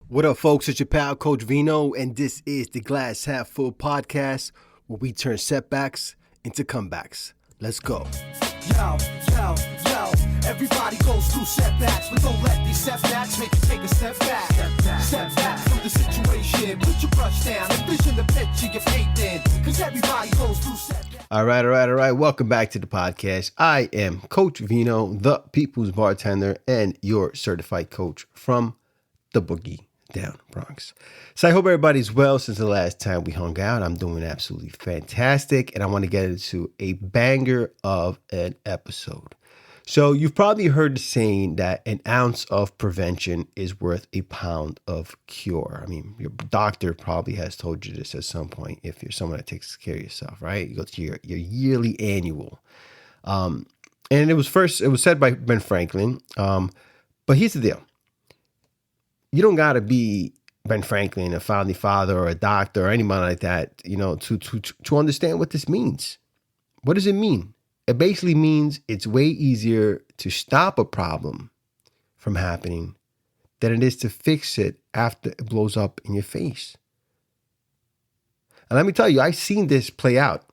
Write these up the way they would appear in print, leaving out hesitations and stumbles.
What up, folks? It's your pal, Coach Vino, and this is the Glass Half Full podcast where we turn setbacks into comebacks. Let's go. Yo, everybody goes through setbacks, but don't let these setbacks make you take a step back. Step back from the situation, put your brush down, envision the picture you're painting, because everybody goes through setbacks. All right. Welcome back to the podcast. I am Coach Vino, the people's bartender, and your certified coach from the Boogie Down Bronx. So I hope everybody's well since the last time we hung out. I'm doing absolutely fantastic, and I want to get into a banger of an episode. So you've probably heard the saying that an ounce of prevention is worth a pound of cure. I mean, your doctor probably has told you this at some point if you're someone that takes care of yourself, right? You go to your yearly annual. And it was said by Ben Franklin. But here's the deal. You don't got to be Ben Franklin, a founding father, or a doctor, or anyone like that, to understand what this means. What does it mean? It basically means it's way easier to stop a problem from happening than it is to fix it after it blows up in your face. And let me tell you, I've seen this play out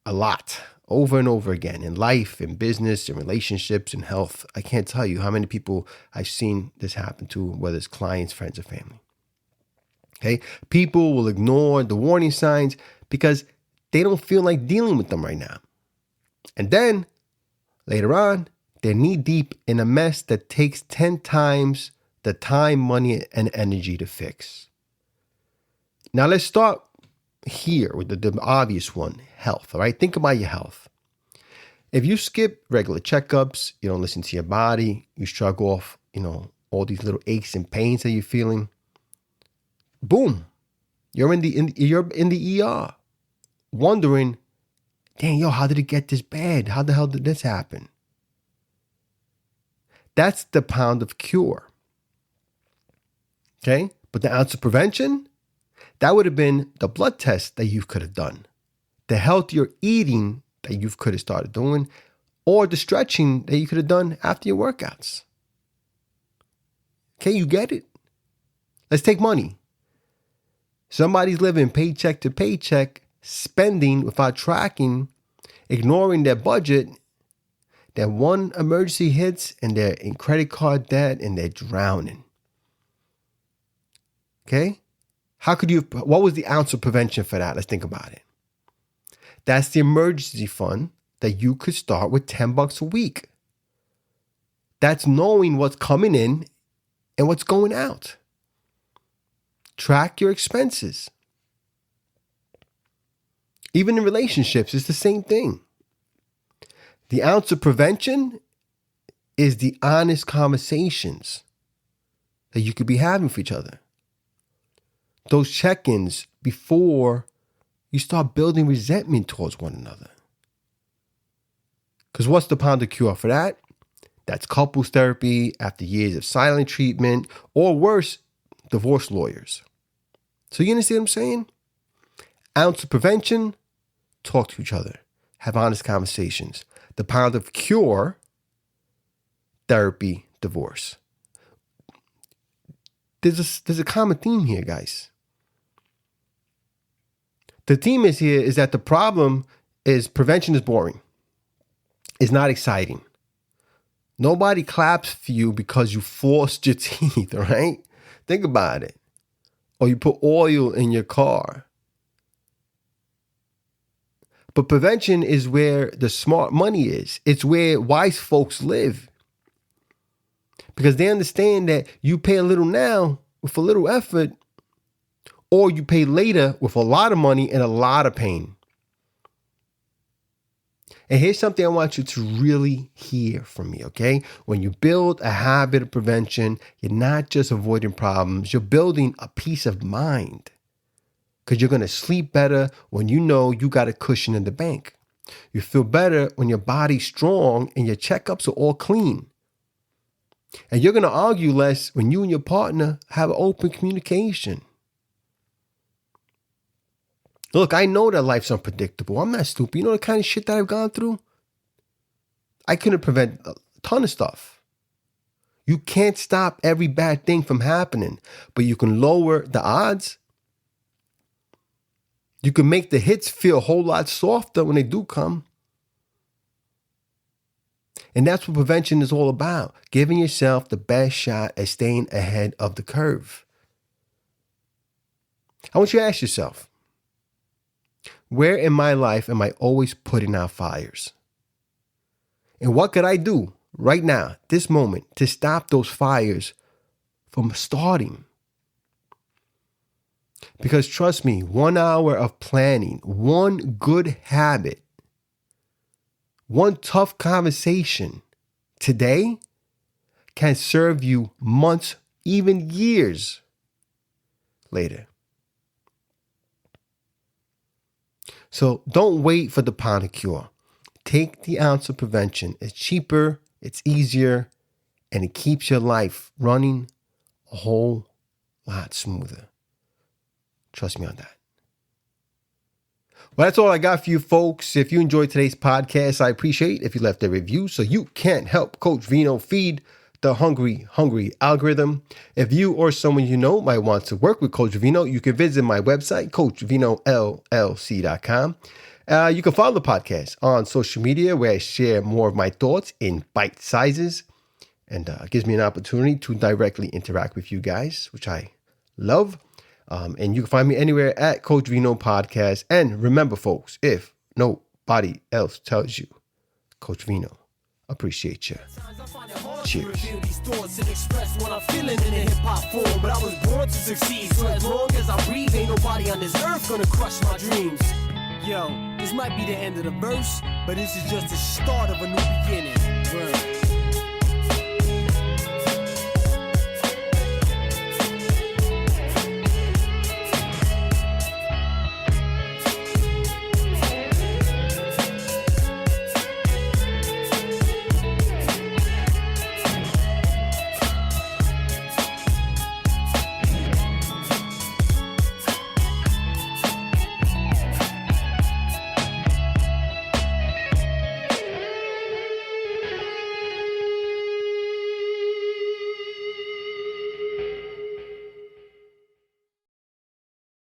a lot, over and over again, in life, in business, in relationships, in health. I can't tell you how many people I've seen this happen to, whether it's clients, friends, or family. Okay? People will ignore the warning signs because they don't feel like dealing with them right now. And then, later on, they're knee-deep in a mess that takes 10 times the time, money, and energy to fix. Now, let's start here with the obvious one, health, all right? Think about your health. If you skip regular checkups, you don't listen to your body, you shrug off, all these little aches and pains that you're feeling, boom, you're in the ER, wondering, dang, how did it get this bad? How the hell did this happen? That's the pound of cure. Okay? But the ounce of prevention, that would have been the blood test that you could have done, the healthier eating that you could have started doing, or the stretching that you could have done after your workouts. Okay, you get it? Let's take money. Somebody's living paycheck to paycheck, spending without tracking, ignoring their budget. Then one emergency hits and they're in credit card debt and they're drowning. Okay? What was the ounce of prevention for that? Let's think about it. That's the emergency fund that you could start with $10 a week. That's knowing what's coming in and what's going out. Track your expenses. Even in relationships, it's the same thing. The ounce of prevention is the honest conversations that you could be having for each other. Those check-ins before you start building resentment towards one another. Because what's the pound of cure for that? That's couples therapy after years of silent treatment, or worse, divorce lawyers. So you understand what I'm saying? Ounce of prevention, talk to each other. Have honest conversations. The pound of cure, therapy, divorce. There's a common theme here, guys. The theme is that the problem is prevention is boring. It's not exciting. Nobody claps for you because you flossed your teeth, right? Think about it. Or you put oil in your car. But prevention is where the smart money is. It's where wise folks live. Because they understand that you pay a little now with a little effort, or you pay later with a lot of money and a lot of pain. And here's something I want you to really hear from me, okay? When you build a habit of prevention, you're not just avoiding problems, you're building a peace of mind. Because you're going to sleep better when you know you got a cushion in the bank. You feel better when your body's strong and your checkups are all clean. And you're going to argue less when you and your partner have open communication. Look, I know that life's unpredictable. I'm not stupid. You know the kind of shit that I've gone through? I couldn't prevent a ton of stuff. You can't stop every bad thing from happening, but you can lower the odds. You can make the hits feel a whole lot softer when they do come. And that's what prevention is all about. Giving yourself the best shot at staying ahead of the curve. I want you to ask yourself, where in my life am I always putting out fires? And what could I do right now, this moment, to stop those fires from starting? Because trust me, 1 hour of planning, one good habit, one tough conversation today can serve you months, even years later. So don't wait for the pound of cure. Take the ounce of prevention. It's cheaper, it's easier, and it keeps your life running a whole lot smoother. Trust me on that. Well, that's all I got for you folks. If you enjoyed today's podcast, I appreciate if you left a review so you can help Coach Vino feed the hungry algorithm. If you or someone you know might want to work with Coach Vino, you can visit my website, coachvinollc.com. You can follow the podcast on social media where I share more of my thoughts in bite sizes, and it gives me an opportunity to directly interact with you guys, which I love. And you can find me anywhere at Coach Vino Podcast. And remember, folks, if nobody else tells you, Coach Vino appreciate you. Cheers. What I'm feeling in a hip-hop form, but I was born to succeed. So as long as I breathe, ain't nobody on this earth gonna crush my dreams. Yo, this might be the end of the verse, but this is just the start of a new beginning. Word.